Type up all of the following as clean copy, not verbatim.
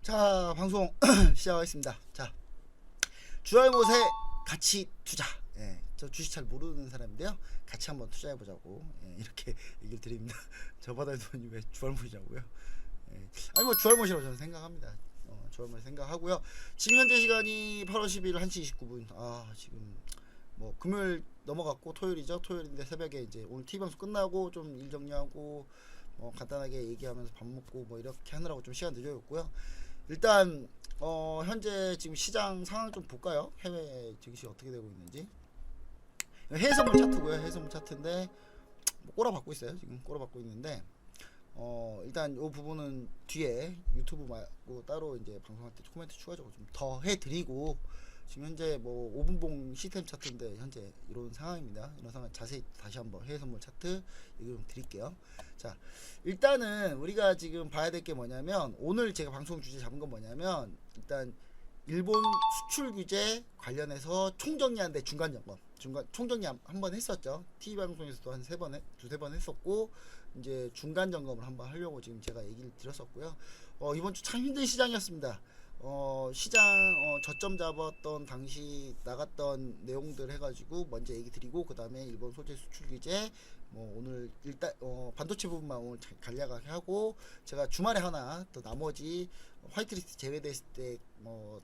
자, 방송 시작하겠습니다. 자, 주알못에 같이 투자. 예, 저 주식 잘 모르는 사람인데요. 같이 한번 투자해보자고 이렇게 얘기를 드립니다. 저 바다의 돈이 왜 주알못이냐고요? 아니 뭐 주알못이라고 저는 생각합니다. 주알못 생각하고요. 지금 현재 시간이 8월 10일 1시 29분. 아, 지금 뭐 금요일 넘어갔고 토요일이죠. 토요일인데 새벽에 이제 오늘 TV 방송 끝나고 좀 일 정리하고 간단하게 얘기하면서 밥 먹고 뭐 이렇게 하느라고 좀 시간 늦어졌고요. 일단 현재 지금 시장 상황 좀 볼까요? 해외 증시 어떻게 되고 있는지. 해외 선물 차트고요. 해외 선물 차트인데 뭐 꼬라박고 있어요. 지금 꼬라박고 있는데 일단 이 부분은 뒤에 유튜브 말고 따로 이제 방송할 때 코멘트 추가적으로 좀 더 해드리고, 지금 현재 뭐 5분봉 시스템 차트인데 현재 이런 상황입니다. 이런 상황 자세히 다시 한번 해외 선물 차트 얘기 좀 드릴게요. 자, 일단은 우리가 지금 봐야 될 게 뭐냐면, 오늘 제가 방송 주제 잡은 건 뭐냐면, 일단 일본 수출 규제 관련해서 총정리하는데 중간 점검, 총정리 한번 했었죠. TV 방송에서도 한 두세 번 했었고, 이제 중간 점검을 한번 하려고 지금 제가 얘기를 드렸었고요. 이번 주 참 힘든 시장이었습니다. 시장 저점 잡았던 당시 나갔던 내용들 해가지고 먼저 얘기 드리고, 그 다음에 일본 소재 수출 규제 뭐 오늘 일단 반도체 부분만 오늘 간략하게 하고, 제가 주말에 하나 또 나머지 화이트리스트 제외됐을 때 뭐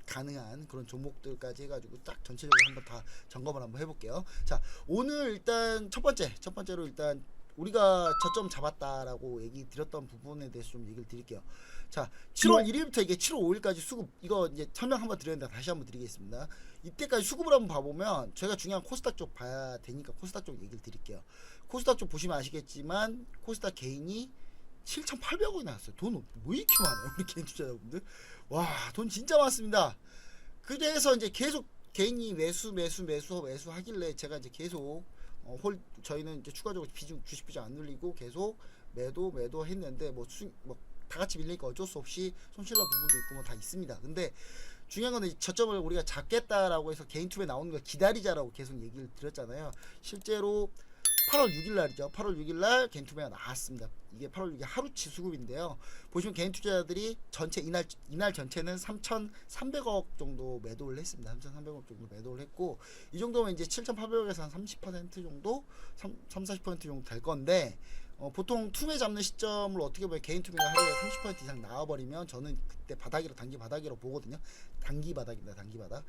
가능한 그런 종목들까지 해가지고 딱 전체적으로 한번 다 점검을 한번 해볼게요. 자, 오늘 일단 첫 번째로 일단 우리가 저점 잡았다라고 얘기 드렸던 부분에 대해서 좀 얘기를 드릴게요. 자, 7월 1일부터 이게 7월 5일까지 수급, 이거 이제 설명 한번 드렸는데 다시 한번 드리겠습니다. 이때까지 수급을 한번 봐보면, 저희가 중요한 코스닥 쪽 봐야 되니까 코스닥 쪽 얘기를 드릴게요. 코스닥 쪽 보시면 아시겠지만 코스닥 개인이 7,800원이 나왔어요. 돈 뭐 이렇게 많아요, 우리 개인 투자자분들? 와, 돈 진짜 많습니다. 그래서 이제 계속 개인이 매수 하길래 제가 이제 계속 저희는 이제 추가적으로 주식 비중 안 늘리고 계속 매도 했는데, 뭐 다 같이 밀리니까 어쩔 수 없이 손실난 부분도 있고 뭐 다 있습니다. 근데 중요한 건 저점을 우리가 잡겠다라고 해서 개인 투매 나오는 걸 기다리자라고 계속 얘기를 드렸잖아요. 실제로 8월 6일 날이죠. 8월 6일 날 개인 투매가 나왔습니다. 이게 8월 6일 하루치 수급인데요. 보시면 개인 투자자들이 전체 이날 전체는 3,300억 정도 매도를 했습니다. 3,300억 정도 매도를 했고, 이 정도면 이제 7,800억에서 한 30% 정도, 30-40% 정도 될 건데, 보통 투매 잡는 시점을 어떻게 보면 개인 투매가 하루에 30% 이상 나와버리면 저는 그때 단기 바닥이라고 보거든요. 단기 바닥입니다. 단기 바닥.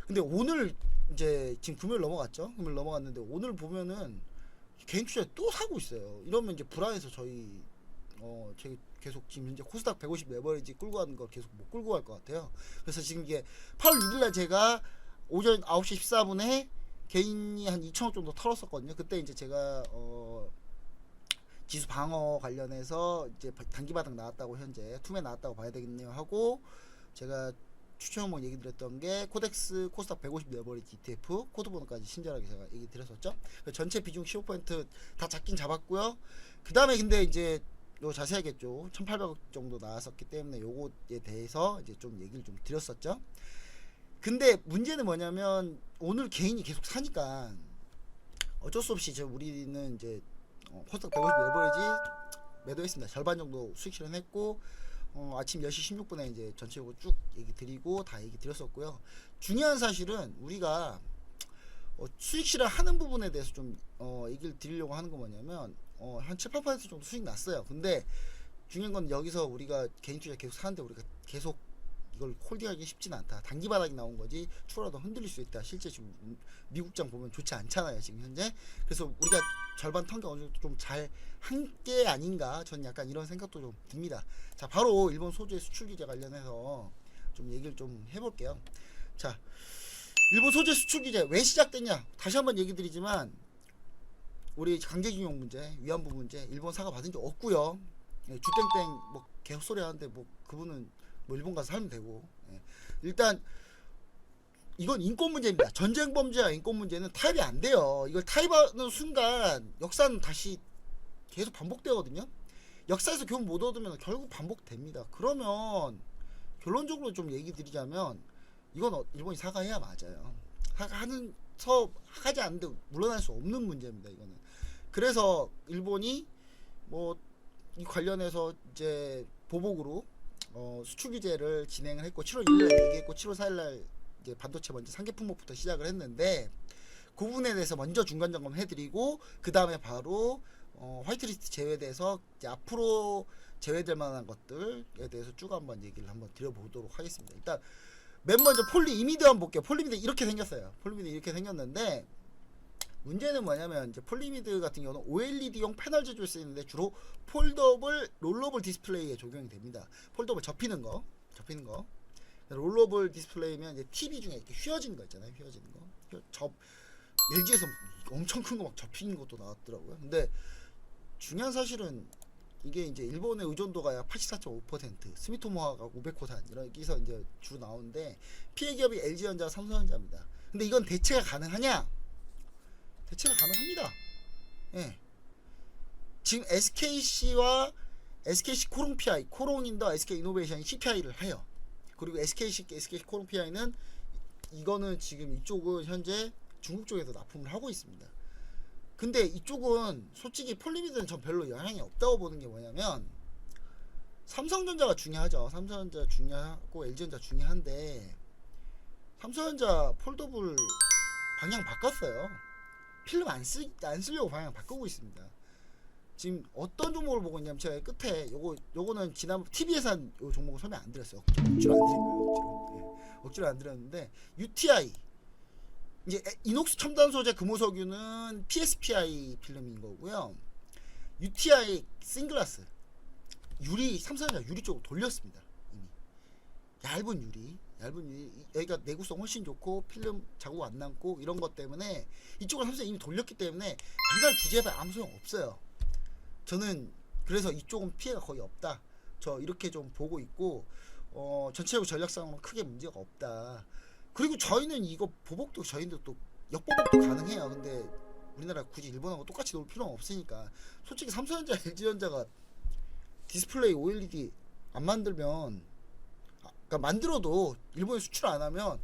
근데 오늘 이제 지금 금요일 넘어갔죠. 금요일 넘어갔는데 오늘 보면은 개인 투자 또 사고 있어요. 이러면 이제 불안해서 저희 제가 계속 지금 현재 코스닥 150 레버리지 끌고 가는 거 계속 못 끌고 갈 것 같아요. 그래서 지금 이게 8월 6일날 제가 오전 9시 14분에 개인이 한 2천억 정도 털었었거든요. 그때 이제 제가 지수 방어 관련해서 이제 단기 바닥 나왔다고, 현재 투매 나왔다고 봐야 되겠네요 하고, 제가 추천 한번 얘기 드렸던 게 코덱스 코스닥 150 레버리지 ETF 코드 번호까지 친절하게 제가 얘기 드렸었죠. 전체 비중 15% 다 잡긴 잡았고요. 그 다음에 근데 이제 요 자세하겠죠. 1,800억 정도 나왔었기 때문에 요거에 대해서 이제 좀 얘기를 좀 드렸었죠. 근데 문제는 뭐냐면, 오늘 개인이 계속 사니까 어쩔 수 없이 우리는 이제 코스닥 150 레버리지 매도했습니다. 절반 정도 수익 실현했고, 아침 10시 16분에 이제 전체적으로 쭉 얘기 드리고 다 얘기 드렸었고요. 중요한 사실은 우리가 수익 실현하는 부분에 대해서 좀 얘기를 드리려고 하는 건 뭐냐면, 한 7-8% 정도 수익 났어요. 근데 중요한 건 여기서 우리가 개인 투자 계속 사는데 우리가 계속 이걸 홀딩하기 쉽지는 않다. 단기 바닥이 나온 거지 추가로 흔들릴 수 있다. 실제 지금 미국장 보면 좋지 않잖아요, 지금 현재. 그래서 우리가 절반 턴게 어느 정도 좀 잘 한 게 아닌가, 저는 약간 이런 생각도 좀 듭니다. 자, 바로 일본 소재 수출 규제 관련해서 좀 얘기를 좀 해볼게요. 자, 일본 소재 수출 규제 왜 시작됐냐, 다시 한번 얘기 드리지만, 우리 강제징용 문제, 위안부 문제, 일본 사과 받은 적 없고요. 주땡땡 뭐 개소리 하는데 뭐 그분은 뭐 일본 가서 살면 되고. 일단 이건 인권 문제입니다. 전쟁 범죄와 인권 문제는 타협이 안 돼요. 이걸 타협하는 순간 역사는 다시 계속 반복되거든요. 역사에서 교훈 못 얻으면 결국 반복됩니다. 그러면 결론적으로 좀 얘기 드리자면, 이건 일본이 사과해야 맞아요. 하지 않는데 물러날 수 없는 문제입니다, 이거는. 그래서 일본이 뭐 이 관련해서 이제 보복으로 수출 규제를 진행을 했고 7월 1일날 얘기했고 7월 4일날 이제 반도체 먼저 상계 품목부터 시작을 했는데 그 부분에 대해서 먼저 중간 점검 해드리고 그 다음에 바로 화이트리스트 제외돼서 이제 앞으로 제외될 만한 것들에 대해서 쭉 한번 얘기를 한번 드려보도록 하겠습니다. 일단 맨 먼저 폴리이미드 한번 볼게요. 폴리이미드 이렇게 생겼어요. 폴리이미드 이렇게 생겼는데 문제는 뭐냐면 이제 폴리이미드 같은 경우는 OLED용 패널 제조에 쓰이는데 주로 폴더블 롤러블 디스플레이에 적용이 됩니다. 폴더블 접히는 거 롤러블 디스플레이면 이제 TV 중에 이렇게 휘어지는 거 있잖아요. 휘어지는 거 LG에서 엄청 큰 거 막 접히는 것도 나왔더라고요. 근데 중요한 사실은 이게 이제 일본의 의존도가 약 84.5%, 스미토모아가 500호산 이렇게서 이제 주로 나오는데 피해 기업이 LG전자, 삼성전자입니다. 근데 이건 대체가 가능하냐? 대체가 가능합니다. 예. 지금 SKC와 SKC 코롱 PI, 코롱인더 SK 이노베이션이 CPI를 해요. 그리고 SKC 코롱 PI는 이거는 지금 이쪽은 현재 중국 쪽에서 납품을 하고 있습니다. 근데 이쪽은 솔직히 폴리미드는 전 별로 영향이 없다고 보는 게 뭐냐면 삼성전자가 중요하죠. 삼성전자 중요하고 LG전자 중요한데 삼성전자 폴더블 방향 바꿨어요. 필름 안 쓰려고 방향 바꾸고 있습니다. 지금 어떤 종목을 보고 있냐면 제가 끝에 요거는 지난번 TV에서 한 요 종목을 설명 안 드렸어요. 억지로 안 드린 거예요. 억지로 안 드렸는데 UTI 이제 이녹스 첨단 소재 금호석유는 PSPI 필름인 거고요. UTI 싱글라스 유리 삼성전자 유리 쪽으로 돌렸습니다. 이미 얇은 유리 여기가 내구성 훨씬 좋고 필름 자국 안 남고 이런 것 때문에 이쪽을 삼성이 이미 돌렸기 때문에 배달 규제에 아무 소용 없어요. 저는 그래서 이쪽은 피해가 거의 없다. 저 이렇게 좀 보고 있고 전체적으로 전략상으로 크게 문제가 없다. 그리고 저희는 이거 보복도 저희도 또 역보복도 가능해요. 근데 우리나라 굳이 일본하고 똑같이 놓을 필요는 없으니까 솔직히 삼성전자, LG전자가 디스플레이 OLED 안 만들면 그러니까 만들어도 일본에 수출 안 하면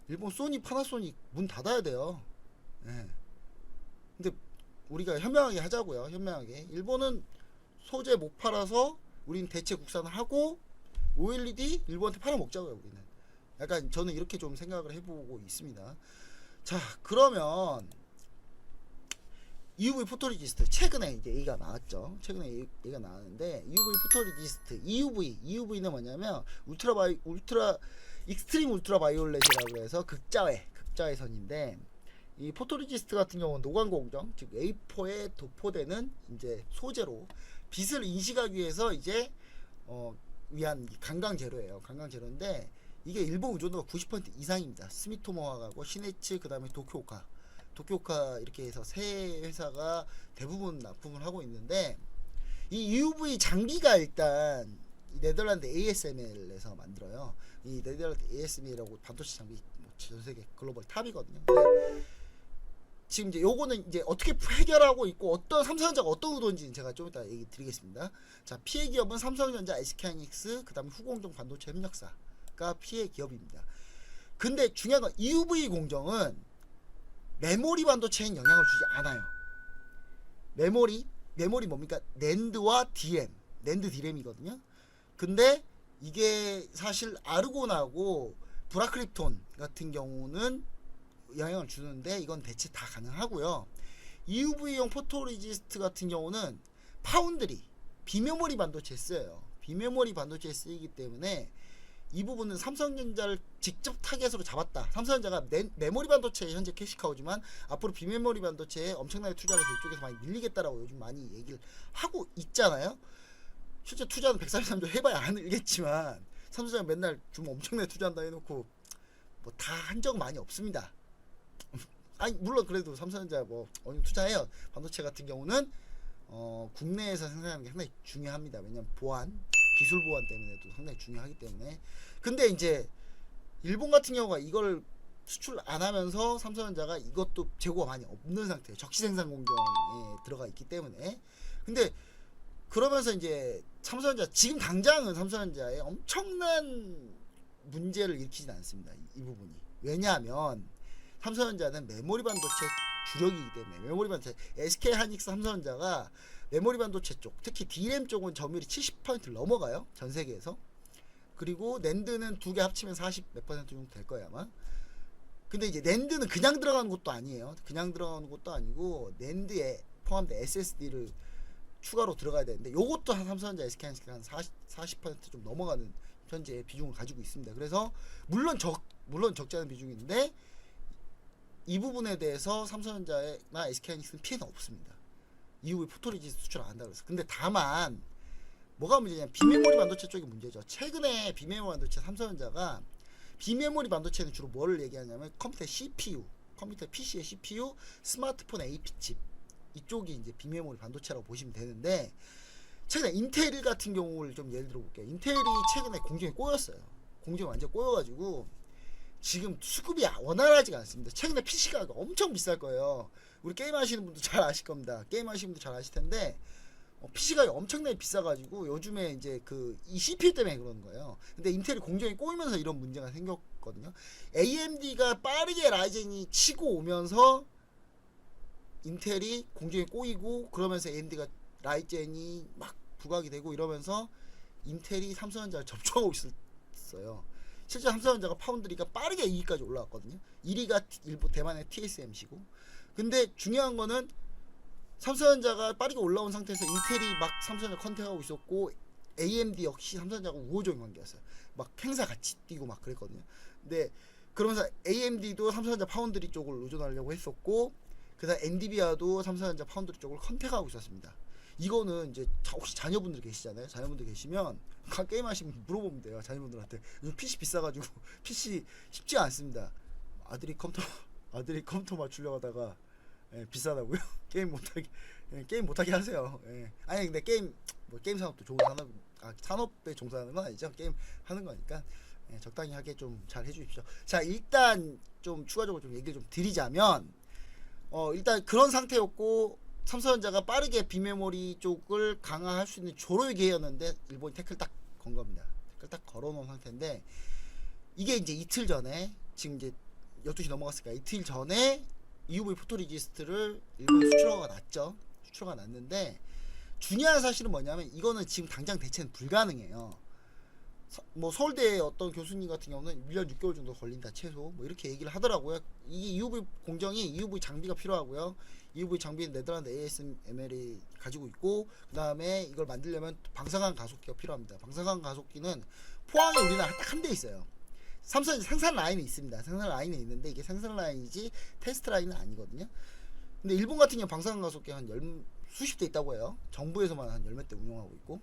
일본 소니, 파나소닉 문 닫아야 돼요. 예. 근데 우리가 현명하게 하자고요. 현명하게. 일본은 소재 못 팔아서 우리는 대체 국산을 하고 OLED 일본한테 팔아 먹자고요. 우리는. 약간 저는 이렇게 좀 생각을 해보고 있습니다. 자, 그러면 EUV 포토리지스트 최근에 이제 얘기가 나왔죠. 최근에 얘기가 나왔는데 EUV 포토리지스트 EUV는 뭐냐면 익스트림 울트라 바이올렛이라고 해서 극자외선인데 이 포토리지스트 같은 경우는 노광 공정 즉 A4에 도포되는 이제 소재로 빛을 인식하기 위해서 이제 위한 강강 재료예요. 강강 재료인데 이게 일본 의존도가 90% 이상입니다. 스미토모하고 시네츠 그다음에 도쿄카 이렇게 해서 세 회사가 대부분 납품을 하고 있는데 이 UV 장비가 일단 네덜란드 ASML에서 만들어요. 이 네덜란드 ASML이라고 반도체 장비 전 세계 글로벌 탑이거든요. 근데 지금 이제 요거는 이제 어떻게 해결하고 있고 어떤 삼성전자가 어떤 의도인지는 제가 좀 이따 얘기 드리겠습니다. 자, 피해 기업은 삼성전자, SK하이닉스, 그다음에 후공정 반도체 협력사가 피해 기업입니다. 근데 중요한 건 EUV 공정은 메모리 반도체엔 영향을 주지 않아요. 메모리 뭡니까? 낸드와 낸드 디램이거든요. 근데 이게 사실 아르곤하고 브라크립톤 같은 경우는 영향을 주는데 이건 대체 다 가능하고요. EUV용 포토리지스트 같은 경우는 파운드리 비메모리 반도체에 쓰여요. 비메모리 반도체에 쓰이기 때문에 이 부분은 삼성전자를 직접 타겟으로 잡았다. 삼성전자가 메모리 반도체에 현재 캐시카우지만 앞으로 비메모리 반도체에 엄청나게 투자를 이쪽에서 많이 밀리겠다라고 요즘 많이 얘기를 하고 있잖아요. 실제 투자는 143조 해봐야 안 늘겠지만 삼성전자 맨날 좀 엄청나게 투자한다 해놓고 뭐 다 한 적 많이 없습니다. 아니 물론 그래도 삼성전자 뭐 어느 투자해요. 반도체 같은 경우는 국내에서 생산하는 게 상당히 중요합니다. 왜냐면 기술 보안 때문에도 상당히 중요하기 때문에. 근데 이제 일본 같은 경우가 이걸 수출 안 하면서 삼성전자가 이것도 재고가 많이 없는 상태예요. 적시 생산 공정에 들어가 있기 때문에. 근데 그러면서 이제 삼성전자 지금 당장은 삼성전자에 엄청난 문제를 일으키진 않습니다. 이 부분이. 왜냐하면 삼성전자는 메모리 반도체 주력이기 때문에 메모리 반도체 SK하이닉스 삼성전자가 메모리 반도체 쪽 특히 D램 쪽은 점유율이 70%를 넘어가요. 전 세계에서. 그리고 낸드는 두 개 합치면 40 몇 퍼센트 정도 될 거예요 아마. 근데 이제 낸드는 그냥 들어가는 것도 아니에요. 그냥 들어가는 것도 아니고 낸드에 포함된 SSD를 추가로 들어가야 되는데 요것도 한 삼성전자 SK하이닉스 한 40% 좀 넘어가는 현재 비중을 가지고 있습니다. 그래서 물론 적지 않은 비중인데 이 부분에 대해서 삼성전자나 SK하이닉스는 피해는 없습니다. EUV 포토리지스트 수출 안 한다고 그래서. 근데 다만 뭐가 문제냐, 비메모리 반도체 쪽이 문제죠. 최근에 비메모리 반도체 삼성전자가 비메모리 반도체는 주로 뭐를 얘기하냐면 컴퓨터 CPU, 컴퓨터 PC의 CPU, 스마트폰 AP칩 이쪽이 이제 비메모리 반도체라고 보시면 되는데, 최근에 인텔 같은 경우를 좀 예를 들어 볼게요. 인텔이 최근에 공정에 꼬였어요. 공정에 완전 꼬여가지고 지금 수급이 원활하지가 않습니다. 최근에 PC가 엄청 비쌀 거예요. 우리 게임 하시는 분도 잘 아실 겁니다. 게임 하시는 분도 잘 아실 텐데 PC가 엄청나게 비싸가지고 요즘에 이제 이 CPU 때문에 그러는 거예요. 근데 인텔이 공정이 꼬이면서 이런 문제가 생겼거든요. AMD가 빠르게 라이젠이 치고 오면서 인텔이 공정이 꼬이고, 그러면서 AMD가 라이젠이 막 부각이 되고 이러면서 인텔이 삼성전자를 접촉하고 있었어요. 실제 삼성전자가 파운드리가 빠르게 2위까지 올라왔거든요. 1위가 일본 대만의 TSMC고. 근데 중요한 거는 삼성전자가 빠르게 올라온 상태에서 인텔이 막 삼성전자 컨택하고 있었고, AMD 역시 삼성전자가 우호적인 관계였어요. 막 행사 같이 뛰고 막 그랬거든요. 근데 그러면서 AMD도 삼성전자 파운드리 쪽을 의존하려고 했었고, 그다음 엔비디아도 삼성전자 파운드리 쪽을 컨택하고 있었습니다. 이거는 이제 혹시 자녀분들 계시잖아요. 자녀분들 계시면 게임 하시면 물어보면 돼요. 자녀분들한테 요즘 PC 비싸가지고 PC 쉽지 않습니다. 아들이 컴퓨터 맞추려고 하다가 비싸다고요? 게임 못하게 하세요. 아니 근데 게임 산업도 좋은 산업에 종사하는 건 아니죠. 게임 하는 거니까 적당히 하게 좀 잘 해주십시오. 자, 일단 좀 추가적으로 좀 얘기를 좀 드리자면, 일단 그런 상태였고, 삼성전자가 빠르게 비메모리 쪽을 강화할 수 있는 조로의 기회였는데 일본이 태클 딱 건 겁니다. 태클 딱 걸어놓은 상태인데, 이게 이제 이틀 전에, 지금 이제 12시 넘어갔으니까 이틀 전에 EUV 포토리지스트를 일본에 수출허가 났죠. 수출허가 났는데, 중요한 사실은 뭐냐면 이거는 지금 당장 대체는 불가능해요. 뭐 서울대 어떤 교수님 같은 경우는 1년 6개월 정도 걸린다 최소, 뭐 이렇게 얘기를 하더라고요. 이게 EUV 공정이 EUV 장비가 필요하고요. EUV 장비는 네덜란드 ASML이 가지고 있고, 그 다음에 이걸 만들려면 방사광 가속기가 필요합니다. 방사광 가속기는 포항에 우리나라 딱 한 대 있어요. 삼성 생산 라인이 있습니다. 생산 라인이 있는데 이게 생산 라인이지 테스트 라인은 아니거든요. 근데 일본 같은 경우 방사광 가속기 한 수십 대 있다고 해요. 정부에서만 한 열 몇 대 운영하고 있고.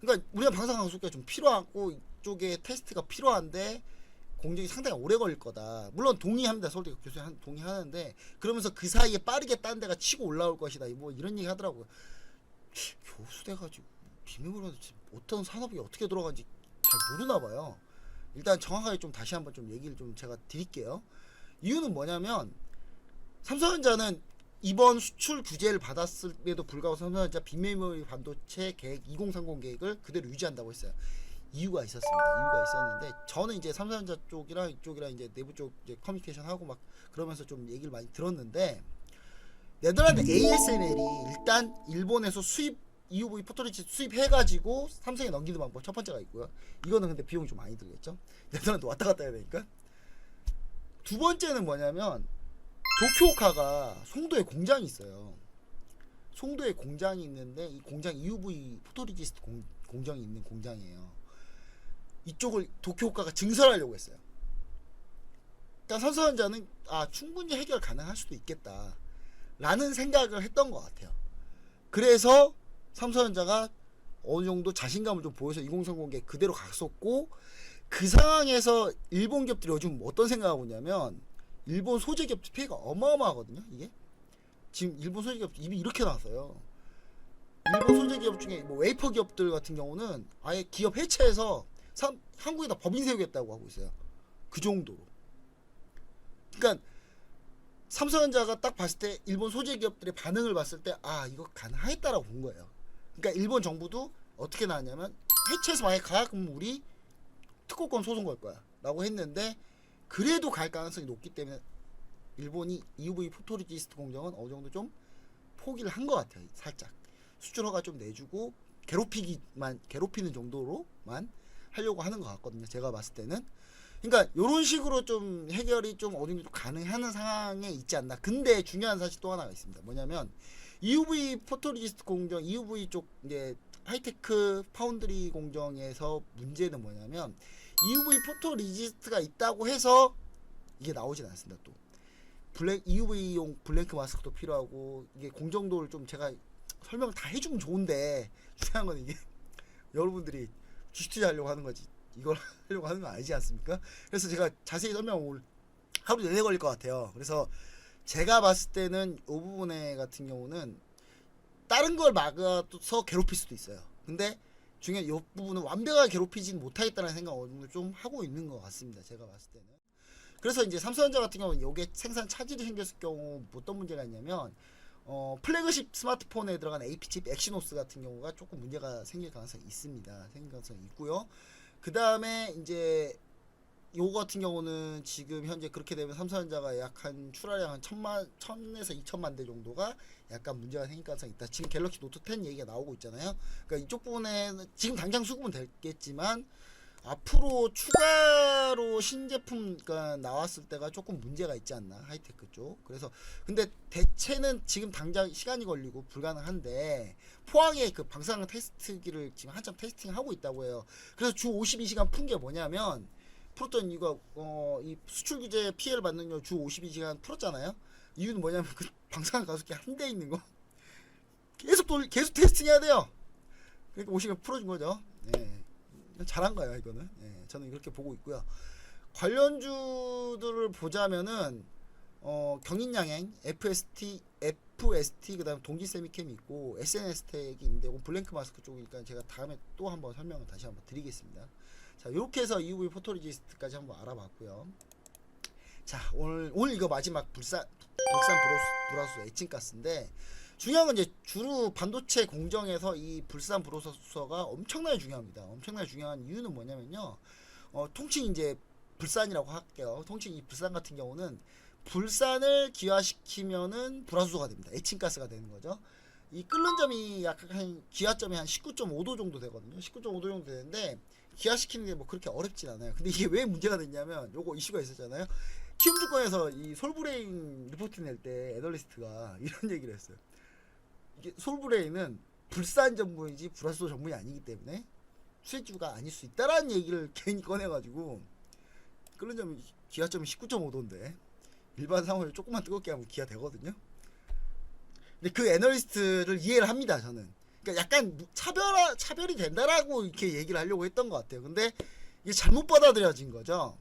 그러니까 우리가 방사광 가속기가 좀 필요하고 이쪽에 테스트가 필요한데 공정이 상당히 오래 걸릴 거다. 물론 동의합니다. 서울대 교수님 동의하는데, 그러면서 그 사이에 빠르게 딴 데가 치고 올라올 것이다. 뭐 이런 얘기 하더라고요. 교수 돼가지고 비밀번호 어떤 산업이 어떻게 돌아가는지 잘 모르나 봐요. 일단 정확하게 좀 다시 한번 좀 얘기를 좀 제가 드릴게요. 이유는 뭐냐면 삼성전자는 이번 수출 규제를 받았음에도 불구하고 삼성전자 비메모리 반도체 계획 2030 계획을 그대로 유지한다고 했어요. 이유가 있었는데, 저는 이제 삼성전자 쪽이랑 이쪽이랑 이제 내부 쪽 이제 커뮤니케이션 하고 막 그러면서 좀 얘기를 많이 들었는데, 네덜란드 ASML이 일단 일본에서 EUV 포토리지 수입해가지고 삼성에 넘기는 방법 첫 번째가 있고요. 이거는 근데 비용이 좀 많이 들겠죠. 네덜란드 왔다 갔다 해야 되니까. 두 번째는 뭐냐면 도쿄오카가 송도에 공장이 있어요. 송도에 공장이 있는데 이 공장 EUV 포토리지스트 공정이 있는 공장이에요. 이쪽을 도쿄오카가 증설하려고 했어요. 그러니까 삼성전자는 충분히 해결 가능할 수도 있겠다 라는 생각을 했던 것 같아요. 그래서 삼성전자가 어느 정도 자신감을 좀 보여서 2030개 그대로 갔었고, 그 상황에서 일본 기업들이 요즘 어떤 생각하고 있냐면, 일본 소재 기업 피해가 어마어마하거든요. 이게 지금 일본 소재 기업 이미 이렇게 나왔어요. 일본 소재 기업 중에 뭐 웨이퍼 기업들 같은 경우는 아예 기업 해체해서 한국에다 법인 세우겠다고 하고 있어요. 그 정도로. 그러니까 삼성전자가 딱 봤을 때 일본 소재 기업들의 반응을 봤을 때 이거 가능하겠다라고 본 거예요. 그러니까 일본 정부도 어떻게 나왔냐면, 해체해서 만약에 가 그럼 우리 특허권 소송 걸 거야 라고 했는데, 그래도 갈 가능성이 높기 때문에 일본이 EUV 포토리지스트 공정은 어느 정도 좀 포기를 한 것 같아요. 살짝 수출 허가 좀 내주고 괴롭히는 정도로만 하려고 하는 것 같거든요. 제가 봤을 때는. 그러니까 이런 식으로 좀 해결이 좀 어느 정도 가능한 상황에 있지 않나. 근데 중요한 사실 또 하나가 있습니다. 뭐냐면 EUV 포토리지스트 공정, EUV 쪽 이제 하이테크 파운드리 공정에서 문제는 뭐냐면 EUV 포토리지스트가 있다고 해서 이게 나오진 않습니다. 또 EUV용 블랭크 마스크도 필요하고 이게 공정도를 좀 제가 설명을 다 해주면 좋은데 중요한 건 이게 여러분들이 주식 투자하려고 하는 거지 이걸 하려고 하는 거 아니지 않습니까? 그래서 제가 자세히 설명을 하루 내내 걸릴 것 같아요. 그래서 제가 봤을 때는 이 부분에 같은 경우는 다른 걸 막아서 괴롭힐 수도 있어요. 근데 중요한 이 부분은 완벽하게 괴롭히진 못하겠다는 생각을 좀 하고 있는 것 같습니다. 제가 봤을 때는. 그래서 이제 삼성전자 같은 경우는 이게 생산 차질이 생겼을 경우 어떤 문제가 있냐면 플래그십 스마트폰에 들어간 AP칩 엑시노스 같은 경우가 조금 문제가 생길 가능성이 있습니다. 생길 가능성이 있고요. 그 다음에 이제 요거 같은 경우는 지금 현재 그렇게 되면 삼성전자가 약 한 출하량 한 1000에서 2000만 대 정도가 약간 문제가 생길 가능성이 있다. 지금 갤럭시 노트 10 얘기가 나오고 있잖아요. 그러니까 이쪽 부분에 지금 당장 수급은 됐겠지만 앞으로 추가로 신제품가 나왔을 때가 조금 문제가 있지 않나, 하이테크 쪽. 그래서 근데 대체는 지금 당장 시간이 걸리고 불가능한데 포항에 그 방사능 테스트기를 지금 한참 테스팅하고 있다고 해요. 그래서 주 52시간 푼 게 뭐냐면 풀었던 이거 이 수출 규제 피해를 받는 거 주 52시간 풀었잖아요. 이유는 뭐냐면 그 방사능 가속기 한 대 있는 거 계속 테스팅해야 돼요. 그러니까 50시간 풀어준 거죠. 예. 잘한 거예요, 이거는. 예, 저는 이렇게 보고 있고요. 관련주들을 보자면은 경인양행, FST 그다음 동기세미캠이 있고 SNS텍이 있는데 블랭크 마스크 쪽이니까 제가 다음에 또 한번 설명을 다시 한번 드리겠습니다. 자, 이렇게 해서 EUV 포토리지스트까지 한번 알아봤고요. 자, 오늘 이거 마지막 불산 브라수 에칭가스인데 중요한 건 이제 주로 반도체 공정에서 이 불산 브로서가 엄청나게 중요합니다. 엄청나게 중요한 이유는 뭐냐면요. 통칭 이제 불산이라고 할게요. 통칭 이 불산 같은 경우는 불산을 기화시키면은 불화수소가 됩니다. 에칭가스가 되는 거죠. 이 끓는 점이 약간 한 기화점이 한 19.5도 정도 되거든요. 19.5도 정도 되는데 기화시키는 게 뭐 그렇게 어렵진 않아요. 근데 이게 왜 문제가 됐냐면 요거 이슈가 있었잖아요. 키움 주권에서 이 솔브레인 리포트 낼 때 애널리스트가 이런 얘기를 했어요. 이게 솔브레인은 불산 전문이지 불화수소 전문이 아니기 때문에 수혜주가 아닐 수 있다라는 얘기를 괜히 꺼내가지고 끓는 점이 기하점이 19.5도인데 일반 상황에서 조금만 뜨겁게 하면 기하 되거든요. 근데 그 애널리스트를 이해를 합니다, 저는. 그러니까 약간 차별이 된다라고 이렇게 얘기를 하려고 했던 것 같아요. 근데 이게 잘못 받아들여진 거죠.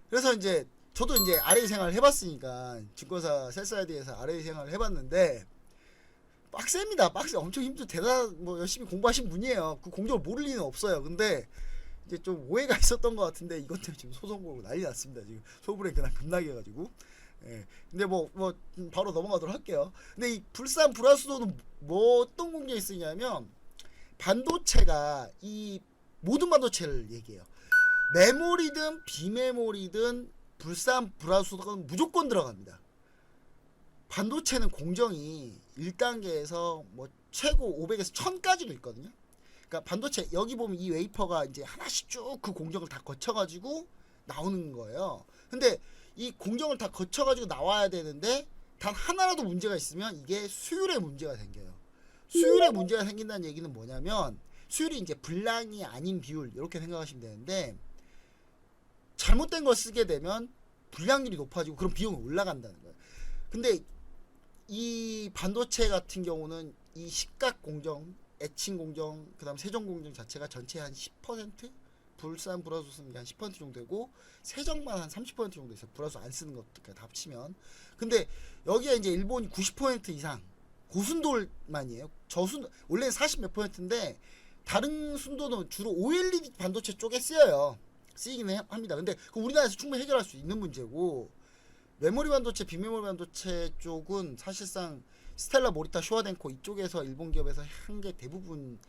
그래서 이제 저도 이제 RA 생활을 해봤으니까 증권사 셀사이드에서 RA 생활을 해봤는데 빡셉니다. 엄청 뭐 열심히 공부하신 분이에요. 그 공정을 모를 리는 없어요. 근데 이제 좀 오해가 있었던 것 같은데 이것 때문에 지금 소송 걸고 난리 났습니다. 지금 소불에 그냥 급나게 해가지고. 예. 근데 뭐 바로 넘어가도록 할게요. 근데 이 불산 불화수소는 뭐 어떤 공정이 쓰냐면 반도체가 이 모든 반도체를 얘기해요. 메모리든 비메모리든 불산 불화수소는 무조건 들어갑니다. 반도체는 공정이 1단계에서 뭐 최고 500에서 1000까지도 있거든요. 그러니까 반도체 여기 보면 이 웨이퍼가 이제 하나씩 쭉 그 공정을 다 거쳐가지고 나오는 거예요. 근데 이 공정을 다 거쳐가지고 나와야 되는데 단 하나라도 문제가 있으면 이게 수율에 문제가 생겨요. 수율에 문제가 생긴다는 얘기는 뭐냐면 수율이 이제 불량이 아닌 비율 이렇게 생각하시면 되는데 잘못된 걸 쓰게 되면 불량률이 높아지고 그럼 비용이 올라간다는 거예요. 근데 이 반도체 같은 경우는 이 식각 공정, 에칭 공정, 그 다음 세정 공정 자체가 전체 한 10%? 불산 불화수 쓰는 게 한 10% 정도 되고 세정만 한 30% 정도 있어요. 불화수 안 쓰는 것까지 다 합치면. 근데 여기에 이제 일본이 90% 이상 고순도만이에요. 저순도 원래는 40 몇 %인데 다른 순도는 주로 OLED 반도체 쪽에 쓰이긴 합니다. 근데 그 우리나라에서 충분히 해결할 수 있는 문제고 메모리 반도체, 비메모리 반도체 쪽은 사실상 스텔라 모리타 쇼와덴코 이쪽에서 일본 기업에서 한 게 대부분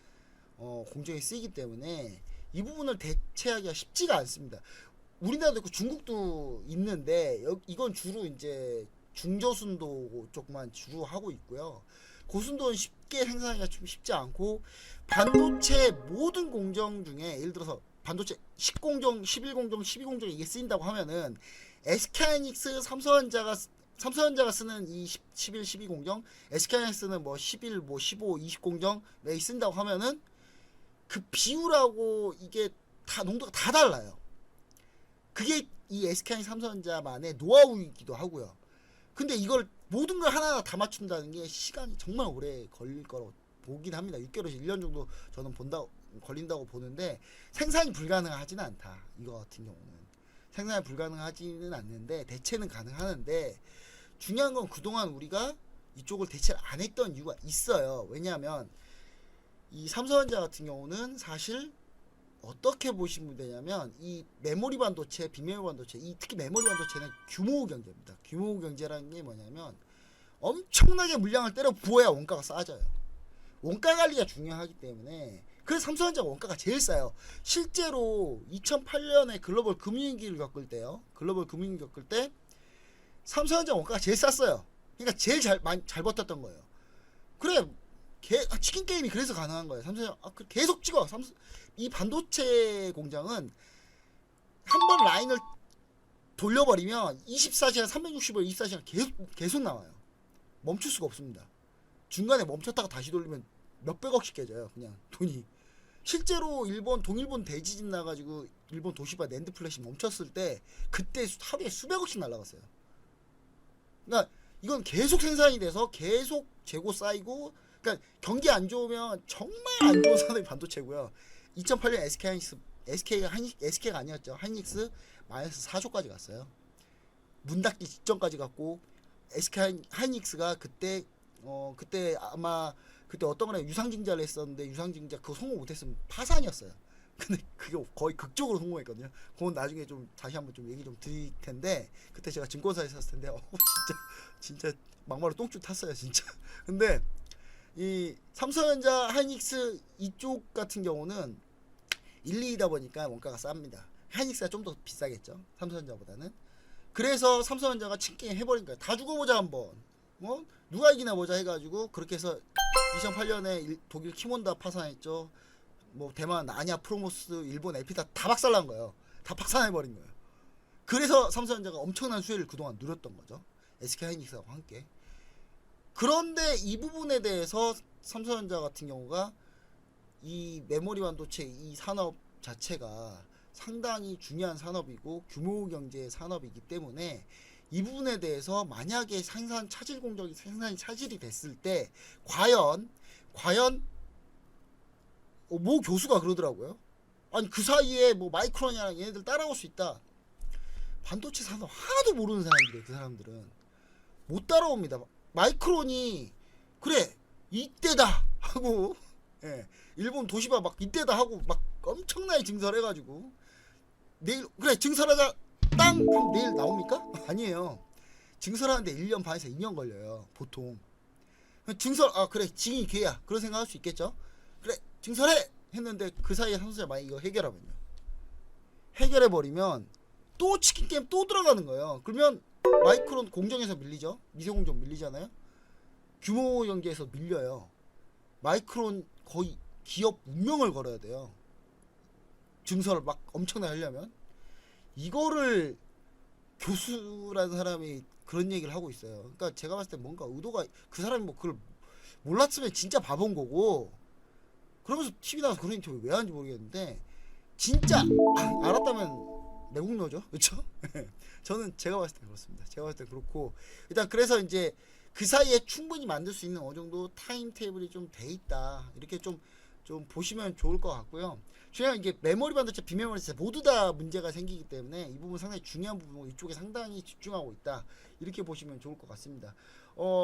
공정에 쓰이기 때문에 이 부분을 대체하기가 쉽지가 않습니다. 우리나라도 있고 중국도 있는데 이건 주로 이제 중저순도 쪽만 주로 하고 있고요. 고순도는 쉽게 생산하기가 좀 쉽지 않고 반도체 모든 공정 중에 예를 들어서 반도체 10공정, 11공정, 12공정 이게 쓰인다고 하면은 SK하이닉스, 삼성전자가 쓰는 이 11, 12공정, SK하이닉스는 뭐 11, 뭐 15, 20공정 왜 쓴다고 하면은 그 비율하고 이게 다 농도가 다 달라요. 그게 이 SK하이닉스, 삼성전자만의 노하우이기도 하고요. 근데 이걸 모든 걸 하나하나 다 맞춘다는 게 시간이 정말 오래 걸릴 거라고 보긴 합니다. 6개월에서 1년 정도 저는 걸린다고 보는데 생산이 불가능하지는 않다. 이거 같은 경우는 생산이 불가능하지는 않는데 대체는 가능하는데 중요한 건 그동안 우리가 이쪽을 대체를 안 했던 이유가 있어요. 왜냐하면 이 삼성전자 같은 경우는 사실 어떻게 보시면 되냐면 이 메모리 반도체, 비메모리 반도체, 특히 메모리 반도체는 규모 경제입니다. 규모 경제라는 게 뭐냐면 엄청나게 물량을 때려 부어야 원가가 싸져요. 원가 관리가 중요하기 때문에 그래서 삼성전자가 원가가 제일 싸요. 실제로 2008년에 글로벌 금융위기를 겪을 때요. 글로벌 금융위기 겪을 때 삼성전자 원가가 제일 쌌어요. 그러니까 제일 잘 버텼던 거예요. 그래 치킨 게임이 그래서 가능한 거예요. 삼성전자 계속 찍어. 이 반도체 공장은 한 번 라인을 돌려버리면 24시간 365일 24시간 계속 나와요. 멈출 수가 없습니다. 중간에 멈췄다가 다시 돌리면 몇백억씩 깨져요. 그냥 돈이. 실제로 동일본 대지진 나가지고 일본 도시바 낸드 플래시 멈췄을 때 그때 하루에 수백억씩 날라갔어요. 그러니까 이건 계속 생산이 돼서 계속 재고 쌓이고, 그러니까 경기 안 좋으면 정말 안 좋은 산업이 반도체고요. 2008년 SK가 아니었죠. 하이닉스 마이너스 4조까지 갔어요. 문 닫기 직전까지 갔고 SK 하이닉스가 그때 아마 그때 어떤 거냐 유상증자를 했었는데 유상증자 그거 성공 못했으면 파산이었어요. 근데 그게 거의 극적으로 성공했거든요. 그건 나중에 좀 다시 한번 좀 얘기 좀 드릴 텐데 그때 제가 증권사에 있었을 텐데 진짜 막말로 똥줄 탔어요 진짜. 근데 이 삼성전자, 하이닉스 이쪽 같은 경우는 1, 2이다 보니까 원가가 쌉니다. 하이닉스가 좀 더 비싸겠죠. 삼성전자보다는. 그래서 삼성전자가 친게임 해버린 거예요. 다 죽어보자 한번. 뭐 누가 이기나 보자 해가지고 그렇게 해서 2008년에 독일 키몬다 파산했죠. 뭐 대만 아냐 프로모스, 일본 에피다 다 박살난 거예요. 다 박산해버린 거예요. 그래서 삼성전자가 엄청난 수혜를 그동안 누렸던 거죠. SK하이닉스하고 함께. 그런데 이 부분에 대해서 삼성전자 같은 경우가 이 메모리 반도체 이 산업 자체가 상당히 중요한 산업이고 규모 경제의 산업이기 때문에 이 부분에 대해서 만약에 생산이 차질이 됐을 때 과연 모 교수가 그러더라고요. 아니 그 사이에 뭐 마이크론이랑 얘네들 따라올 수 있다. 반도체 산업 하나도 모르는 사람들이에요. 그 사람들은 못 따라옵니다. 마이크론이 그래 이때다 하고 일본 도시바 막 이때다 하고 막 엄청나게 증설해가지고 내일 그래 증설하자 땅 그럼 내일 나옵니까? 아니에요. 증설하는데 1년 반에서 2년 걸려요 보통. 증설 그래 지금이 기회야 그런 생각할 수 있겠죠. 그래 증설해 했는데 그 사이에 삼성전자 만약 이거 해결해버리면 또 치킨게임 또 들어가는 거예요. 그러면 마이크론 공정에서 밀리죠. 미세공정 밀리잖아요. 규모 경제에서 밀려요. 마이크론 거의 기업 운명을 걸어야 돼요. 증설을 막 엄청나게 하려면. 이거를 교수라는 사람이 그런 얘기를 하고 있어요. 그러니까 제가 봤을 때 뭔가 의도가 그 사람이 뭐 그걸 몰랐으면 진짜 바본 거고 그러면서 TV 나가서 그런 인터뷰 왜 하는지 모르겠는데 진짜 알았다면 내국노죠. 그렇죠? 저는 제가 봤을 때 그렇습니다. 제가 봤을 때 그렇고 일단 그래서 이제 그 사이에 충분히 만들 수 있는 어느 정도 타임 테이블이 좀 돼 있다. 이렇게 좀 보시면 좋을 것 같고요. 중요한 이게 메모리 반도체, 비메모리 반도체 모두 다 문제가 생기기 때문에 이 부분 상당히 중요한 부분이고 이쪽에 상당히 집중하고 있다. 이렇게 보시면 좋을 것 같습니다.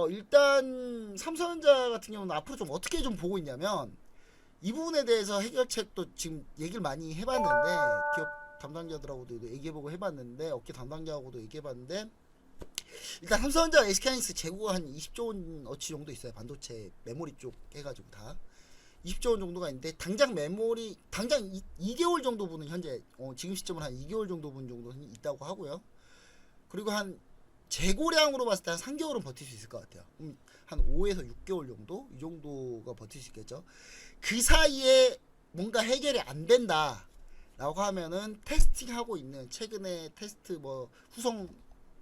일단 삼성전자 같은 경우는 앞으로 좀 어떻게 좀 보고 있냐면 이 부분에 대해서 해결책도 지금 얘기를 많이 해봤는데 기업 담당자들하고도 얘기해보고 해봤는데 업계 담당자하고도 얘기해봤는데 일단 삼성전자, SK하이닉스 재고가 한 20조 원 어치 정도 있어요. 반도체 메모리 쪽 해가지고 다 20조 원 정도가 있는데 당장 2개월 정도 분은 현재 지금 시점으로 한 2개월 정도 분 정도는 있다고 하고요. 그리고 한 재고량으로 봤을 때 한 3개월은 버틸 수 있을 것 같아요. 한 5에서 6개월 정도 이 정도가 버틸 수 있겠죠. 그 사이에 뭔가 해결이 안 된다. 라고 하면은 테스팅하고 있는 최근에 테스트 뭐 후성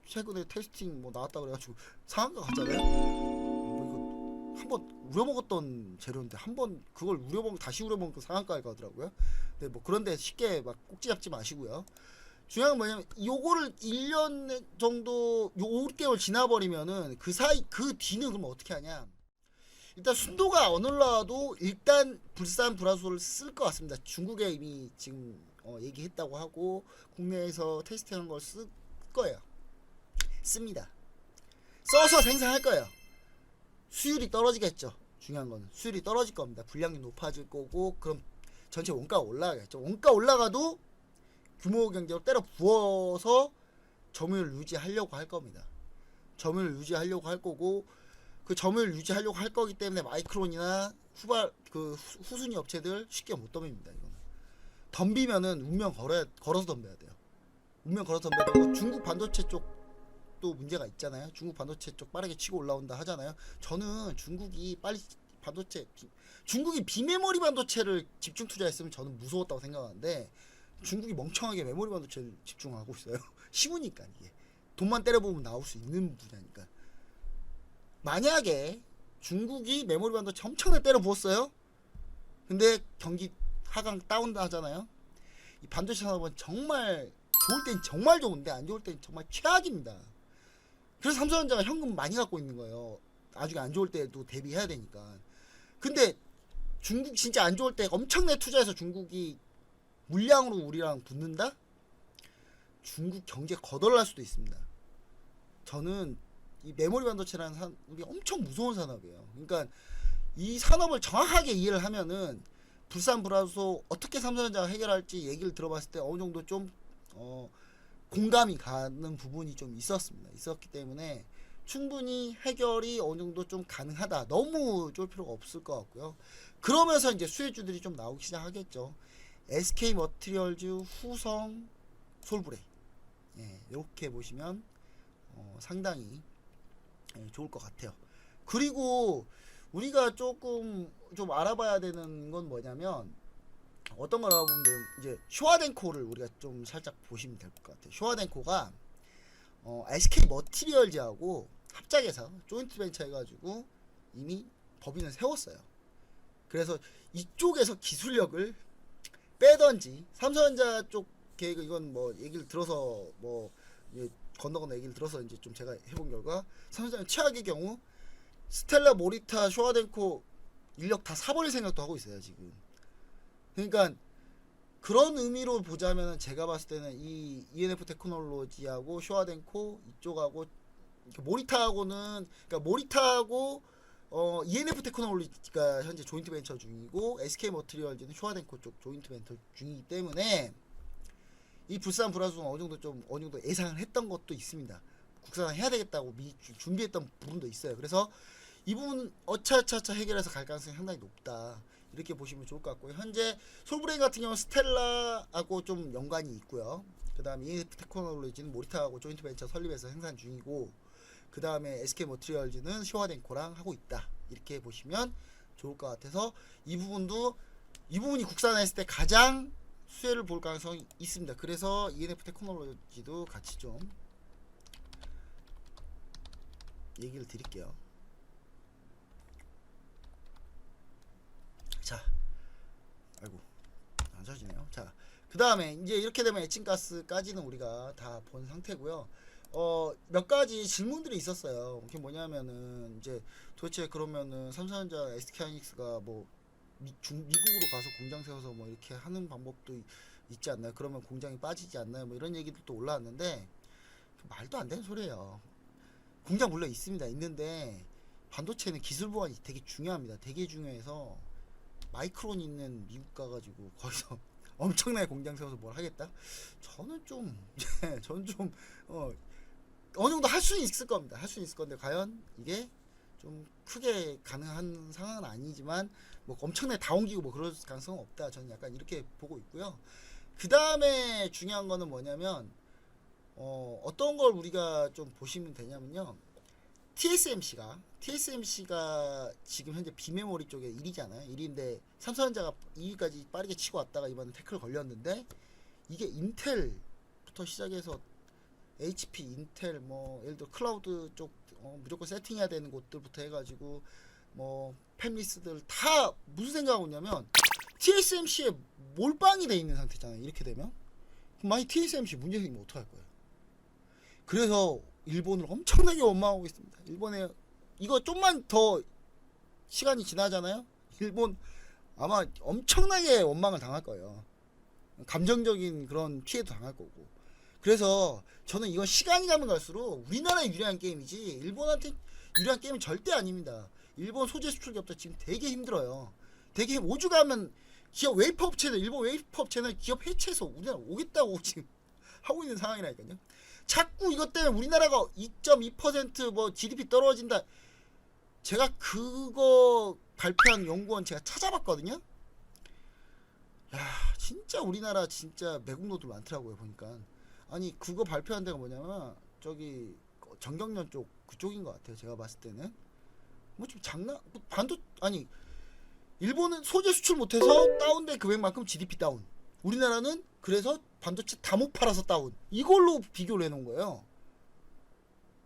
최근에 테스팅 뭐 나왔다 그래가지고 상한가 갔잖아요. 뭐 이거 한번 우려먹었던 재료인데 한번 그걸 우려먹 다시 우려먹고 상한가에 가더라고요. 근데 뭐 그런데 쉽게 막 꼭지 잡지 마시고요. 중요한 건 뭐냐면 요거를 1년 정도 요 5개월 지나버리면은 그 사이 그 뒤는 그럼 어떻게 하냐. 일단 순도가 안 올라와도 일단 불산 불화소를 쓸 것 같습니다. 중국에 이미 지금 얘기했다고 하고 국내에서 테스트한 걸 쓸 거예요. 씁니다. 써서 생산할 거예요. 수율이 떨어지겠죠. 중요한 거는 수율이 떨어질 겁니다. 분량이 높아질 거고 그럼 전체 원가가 올라가겠죠. 원가 올라가도 규모 경제로 때려 부어서 점유율 유지하려고 할 겁니다. 점유율 유지하려고 할 거고 그 점유율 유지하려고 할 거기 때문에 마이크론이나 후순위 업체들 쉽게 못 덤빕니다. 이거는 덤비면은 운명 걸어서 덤벼야 돼요. 운명 걸어서 덤벼야 되고 중국 반도체 쪽도 문제가 있잖아요. 중국 반도체 쪽 빠르게 치고 올라온다 하잖아요. 저는 중국이 빨리 중국이 비메모리 반도체를 집중 투자했으면 저는 무서웠다고 생각하는데 중국이 멍청하게 메모리 반도체를 집중하고 있어요. 쉬우니까 이게 돈만 때려보면 나올 수 있는 분야니까. 만약에 중국이 메모리 반도체 엄청나게 때려 부었어요. 근데 경기 하강 다운 하잖아요. 이 반도체 산업은 정말 좋을 땐 정말 좋은데 안 좋을 땐 정말 최악입니다. 그래서 삼성전자가 현금 많이 갖고 있는 거예요. 나중에 안 좋을 때도 대비해야 되니까. 근데 중국 진짜 안 좋을 때 엄청나게 투자해서 중국이 물량으로 우리랑 붙는다? 중국 경제 거덜날 수도 있습니다. 저는 이 메모리 반도체라는 산업이 엄청 무서운 산업이에요. 그러니까 이 산업을 정확하게 이해를 하면은 불산 불화소 어떻게 삼성전자가 해결할지 얘기를 들어봤을 때 어느 정도 좀 공감이 가는 부분이 좀 있었기 때문에 충분히 해결이 어느 정도 좀 가능하다. 너무 쫄 필요가 없을 것 같고요. 그러면서 이제 수혜주들이 좀 나오기 시작하겠죠. SK 머티리얼즈, 후성, 솔브레. 예, 이렇게 보시면 상당히 좋을 것 같아요. 그리고 우리가 조금 좀 알아봐야 되는 건 뭐냐면 어떤 걸 알아보면 돼요. 이제 쇼와덴코를 우리가 좀 살짝 보시면 될 것 같아요. 쇼와덴코가 SK 머티리얼즈하고 합작해서 조인트 벤처 해가지고 이미 법인을 세웠어요. 그래서 이쪽에서 기술력을 빼던지 삼성전자 쪽 계획 이건 뭐 얘기를 들어서 뭐 건너건너 얘기를 들어서 이제 좀 제가 해본 결과 삼성전자 최악의 경우 스텔라, 모리타, 쇼와덴코 인력 다 사버릴 생각도 하고 있어요 지금. 그러니까 그런 의미로 보자면 제가 봤을 때는 이 ENF 테크놀로지하고 쇼와덴코 이쪽하고 모리타하고는 그러니까 모리타하고 ENF 테크놀로지가 현재 조인트 벤처 중이고 SK 머티리얼즈는 쇼와덴코 쪽 조인트 벤처 중이기 때문에 이 불산 불화수는 어느 정도 예상을 했던 것도 있습니다. 국산화 해야 되겠다고 준비했던 부분도 있어요. 그래서 이 부분 어차차차 해결해서 갈 가능성이 상당히 높다. 이렇게 보시면 좋을 것 같고요. 현재 솔브레인 같은 경우는 스텔라하고 좀 연관이 있고요. 그 다음에 ENF 테크놀로지는 모리타하고 조인트 벤처 설립해서 생산 중이고 그 다음에 SK 머티리얼즈는 쇼와덴코랑 하고 있다. 이렇게 보시면 좋을 것 같아서 이 부분이 국산화했을 때 가장 수혜를 볼 가능성이 있습니다. 그래서 ENF 테크놀로지도 같이 좀 얘기를 드릴게요. 자, 아이고 안 젖지네요. 자, 그 다음에 이제 이렇게 되면 에칭가스까지는 우리가 다 본 상태고요. 몇 가지 질문들이 있었어요. 그게 뭐냐면은 이제 도대체 그러면은 삼성전자, SK하이닉스가 뭐 미국으로 가서 공장 세워서 뭐 이렇게 하는 방법도 있지 않나요? 그러면 공장이 빠지지 않나요? 뭐 이런 얘기들도 올라왔는데 말도 안 되는 소리예요. 공장 물론 있는데 반도체는 기술 보안이 되게 중요합니다. 되게 중요해서 마이크론 있는 미국 가가지고 거기서 엄청나게 공장 세워서 뭘 하겠다? 저는 좀 어느 정도 할 수는 있을 겁니다. 할 수는 있을 건데 과연 이게 좀 크게 가능한 상황은 아니지만 뭐 엄청나게 다 옮기고 뭐 그럴 가능성은 없다. 저는 약간 이렇게 보고 있고요. 그 다음에 중요한 거는 뭐냐면 어떤 걸 우리가 좀 보시면 되냐면요. TSMC가 지금 현재 비메모리 쪽에 1위잖아요. 1위인데 삼성전자가 2위까지 빠르게 치고 왔다가 이번에 태클 걸렸는데, 이게 인텔부터 시작해서 HP, 인텔, 뭐 예를 들어 클라우드 쪽 무조건 세팅해야 되는 곳들부터 해가지고 뭐 팹리스들 다 무슨 생각하고 있냐면 TSMC에 몰빵이 돼 있는 상태잖아요. 이렇게 되면 그럼 만약 TSMC 문제 생기면 어떡할 거예요? 그래서 일본을 엄청나게 원망하고 있습니다. 일본에 이거 좀만 더 시간이 지나잖아요. 일본 아마 엄청나게 원망을 당할 거예요. 감정적인 그런 피해도 당할 거고. 그래서 저는 이건 시간이 가면 갈수록 우리나라에 유리한 게임이지 일본한테 유리한 게임은 절대 아닙니다. 일본 소재 수출 기업도 지금 되게 힘들어요. 되게 오죽하면 기업 웨이퍼 업체들, 일본 웨이퍼 업체는 기업 해체해서 우리나라 오겠다고 지금 하고 있는 상황이라니까요. 자꾸 이것 때문에 우리나라가 2.2% GDP 떨어진다. 제가 그거 발표한 연구원 제가 찾아봤거든요. 야, 진짜 우리나라 진짜 매국노들 많더라고요, 보니까. 아니, 그거 발표한 데가 뭐냐면 저기 정경련 쪽 그쪽인 것 같아요. 제가 봤을 때는 뭐 좀 아니, 일본은 소재 수출 못해서 다운된 금액만큼 GDP 다운. 우리나라는 그래서 반도체 다 못 팔아서 다운. 이걸로 비교를 해놓은 거예요.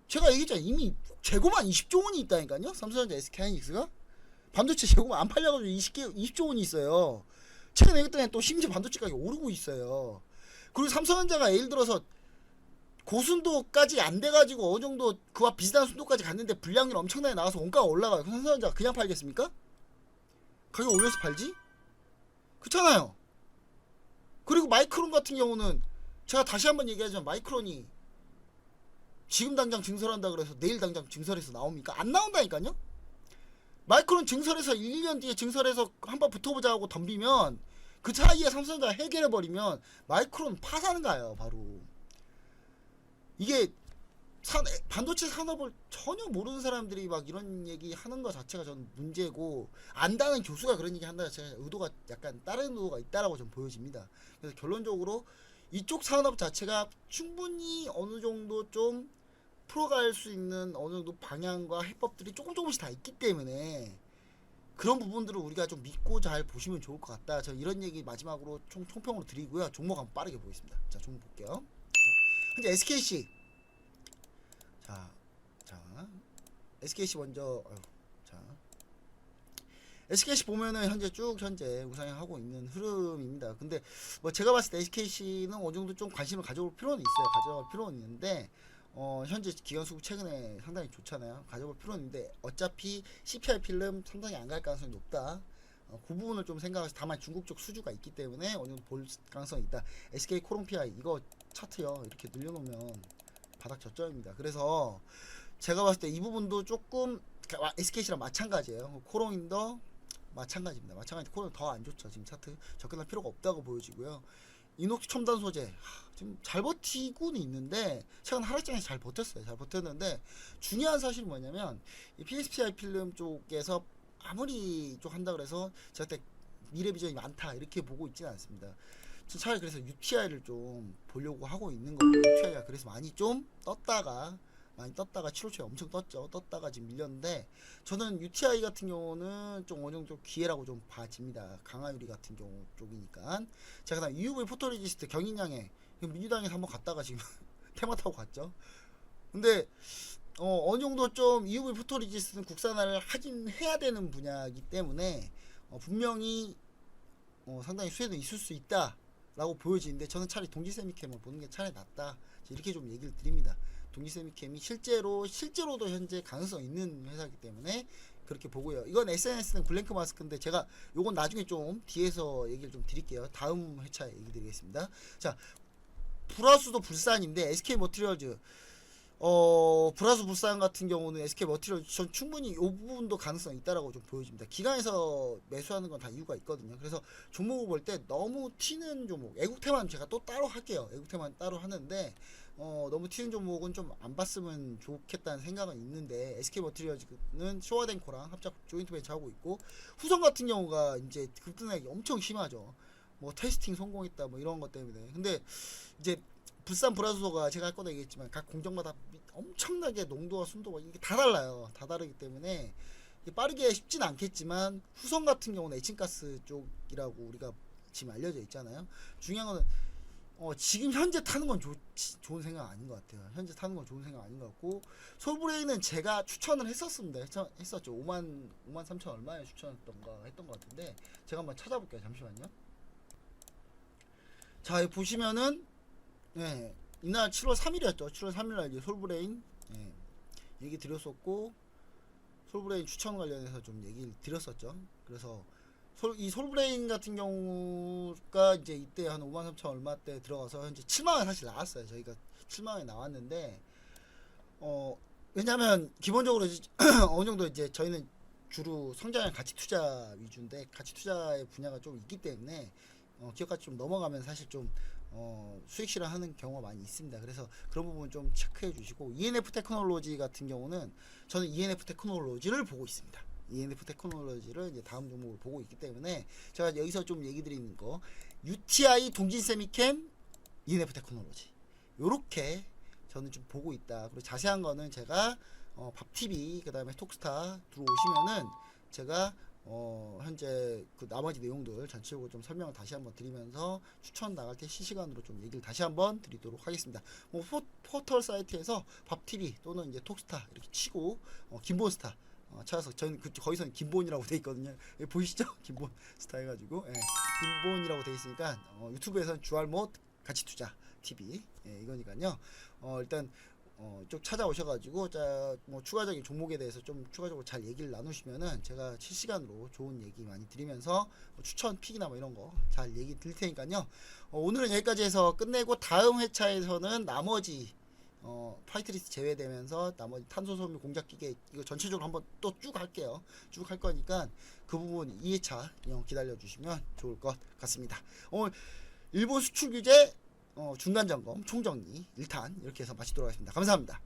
제가 얘기했잖아요. 이미 재고만 20조 원이 있다니까요. 삼성전자, SK하이닉스가 반도체 재고만 안 팔려가지고 20조 원이 있어요. 최근에 그때는 또 심지어 반도체 가격이 오르고 있어요. 그리고 삼성전자가 예를 들어서 고순도까지 안 돼가지고 어느 정도 그와 비슷한 순도까지 갔는데 불량률 엄청나게 나와서 원가가 올라가요. 그럼 삼성전자가 그냥 팔겠습니까? 가격 올려서 팔지? 그렇잖아요. 그리고 마이크론 같은 경우는 제가 다시 한번 얘기하지만 마이크론이 지금 당장 증설한다 그래서 내일 당장 증설해서 나옵니까? 안 나온다니까요. 마이크론 증설해서 1, 2년 뒤에 증설해서 한번 붙어보자 하고 덤비면 그 사이에 삼성전자가 해결해버리면 마이크론 파산은 가요. 바로 이게 반도체 산업을 전혀 모르는 사람들이 막 이런 얘기 하는 것 자체가 저는 문제고, 안다는 교수가 그런 얘기 한다 자체가 의도가 약간 다른 의도가 있다라고 좀 보여집니다. 그래서 결론적으로 이쪽 산업 자체가 충분히 어느 정도 좀 풀어갈 수 있는 어느 정도 방향과 해법들이 조금씩 다 있기 때문에 그런 부분들을 우리가 좀 믿고 잘 보시면 좋을 것 같다. 저 이런 얘기 마지막으로 총평으로 드리고요. 종목 한번 빠르게 보겠습니다. 자, 종목 볼게요. 자, 현재 SKC. 자, SKC 먼저. 자, SKC 보면은 현재 우상향하고 있는 흐름입니다. 근데 뭐 제가 봤을 때 SKC는 어느 정도 좀 관심을 가져볼 필요는 있어요. 가져볼 필요는 있는데 현재 기관수급 최근에 상당히 좋잖아요. 가져볼 필요는 있는데 어차피 CPI 필름 상당히 안 갈 가능성이 높다. 그 부분을 좀 생각해서, 다만 중국 쪽 수주가 있기 때문에 어느 정도 볼 가능성이 있다. SK 코롱PI 이거 차트요, 이렇게 늘려놓으면 바닥 저점입니다. 그래서 제가 봤을 때 이 부분도 조금 SKC랑 마찬가지예요. 코롱인더 마찬가지입니다. 마찬가지 코롱 더 안 좋죠. 지금 차트 접근할 필요가 없다고 보여지고요. 이녹스 첨단 소재 지금 잘 버티고는 있는데 최근 하락장에서 잘 버텼어요. 잘 버텼는데 중요한 사실이 뭐냐면 이 PSPI 필름 쪽에서 아무리 좀 한다 그래서 제가 때 미래 비전이 많다 이렇게 보고 있지는 않습니다. 차라리 그래서 UTI를 좀 보려고 하고 있는 거고, UTI가 그래서 많이 떴다가 7월초에 엄청 떴다가 지금 밀렸는데, 저는 UTI 같은 경우는 좀 어느 정도 기회라고 좀 봐집니다. 강화유리 같은 경우 쪽이니까. 자, 그다음 UV 포토레지스트 경인양에 민주당에서 한번 갔다가 지금 테마 타고 갔죠. 근데 어느 정도 좀 UV 포토레지스트는 국산화를 하긴 해야 되는 분야이기 때문에 분명히 상당히 수혜는 있을 수 있다라고 보여지는데, 저는 차라리 동지세미캠을 보는 게 차라리 낫다, 이렇게 좀 얘기를 드립니다. 동지세미캠이 실제로도 현재 가능성 있는 회사이기 때문에 그렇게 보고요. 이건 SNS는 블랭크 마스크인데 제가 요건 나중에 좀 뒤에서 얘기를 좀 드릴게요. 다음 회차에 얘기 드리겠습니다. 자, 불화수도 불산인데 SK 머티리얼즈 불화수 불산 같은 경우는 SK 머티리얼즈 전 충분히 이 부분도 가능성이 있다라고 좀 보여집니다. 기관에서 매수하는 건 다 이유가 있거든요. 그래서 종목을 볼 때 너무 튀는 종목, 애국테만 제가 또 따로 할게요. 애국테만 따로 하는데 너무 튀는 종목은 좀 안 봤으면 좋겠다는 생각은 있는데, SK 머티리얼즈는 쇼와덴코랑 합작 조인트 벤처 하고 있고, 후성 같은 경우가 이제 급등하기 엄청 심하죠. 뭐 테스팅 성공했다 뭐 이런 것 때문에. 근데 이제 불산 불화수소가 제가 할 거다 얘기했지만 각 공정마다 엄청나게 농도와 순도가 이게 다 달라요. 다 다르기 때문에 빠르게 쉽진 않겠지만 후성 같은 경우는 에칭가스 쪽이라고 우리가 지금 알려져 있잖아요. 중요한 거는 지금 현재 타는 건 좋은 생각 아닌 것 같아요. 현재 타는 건 좋은 생각 아닌 것 같고, 솔브레인은 제가 추천을 했었습니다. 했었죠. 5만 3천 얼마에 추천했던가 했던 것 같은데, 제가 한번 찾아볼게요. 잠시만요. 자, 여기 보시면은 네, 이날 7월 3일이었죠. 7월 3일날 이제 솔브레인 얘기 드렸었고, 솔브레인 추천 관련해서 좀 얘기를 드렸었죠. 그래서 이 솔브레인 같은 경우가 이제 이때 한 5만 3천 얼마 때 들어가서 현재 7만원 사실 나왔어요. 저희가 7만원에 나왔는데, 왜냐면 기본적으로 어느 정도 이제 저희는 주로 성장형 가치 투자 위주인데, 가치 투자의 분야가 좀 있기 때문에 기업가치 좀 넘어가면 사실 좀 수익 실현하는 경우가 많이 있습니다. 그래서 그런 부분 좀 체크해 주시고, ENF 테크놀로지 같은 경우는 저는 ENF 테크놀로지를 보고 있습니다. ENF 테크놀로지를 이제 다음 종목을 보고 있기 때문에 제가 여기서 좀 얘기 드리는 거, UTI, 동진세미캠, ENF 테크놀로지 요렇게 저는 좀 보고 있다. 그리고 자세한 거는 제가 밥TV 그 다음에 톡스타 들어오시면은 제가 현재 그 나머지 내용들 전체적으로 좀 설명을 다시 한번 드리면서 추천 나갈 때 실시간으로 좀 얘기를 다시 한번 드리도록 하겠습니다. 뭐 포털 사이트에서 밥TV 또는 이제 톡스타 이렇게 치고 김본스타 찾아서 저는 거기서는 김본이라고 돼 있거든요. 보이시죠? 김본 스타 해가지고 김본이라고 돼 있으니까 유튜브에서는 주알못 가치투자 TV 이거니까요. 일단 쭉 찾아오셔가지고 뭐 추가적인 종목에 대해서 좀 추가적으로 잘 얘기를 나누시면은 제가 실시간으로 좋은 얘기 많이 드리면서 추천 픽이나 뭐 이런 거 잘 얘기 드릴 테니까요. 오늘은 여기까지 해서 끝내고, 다음 회차에서는 나머지 파이트리스 제외되면서 나머지 탄소섬유 공작기계 이거 전체적으로 한번 또 쭉 할게요. 쭉 할 거니까 그 부분 2회차 기다려 주시면 좋을 것 같습니다. 오늘 일본 수출 규제 중간 점검 총정리 1탄 이렇게 해서 마치도록 하겠습니다. 감사합니다.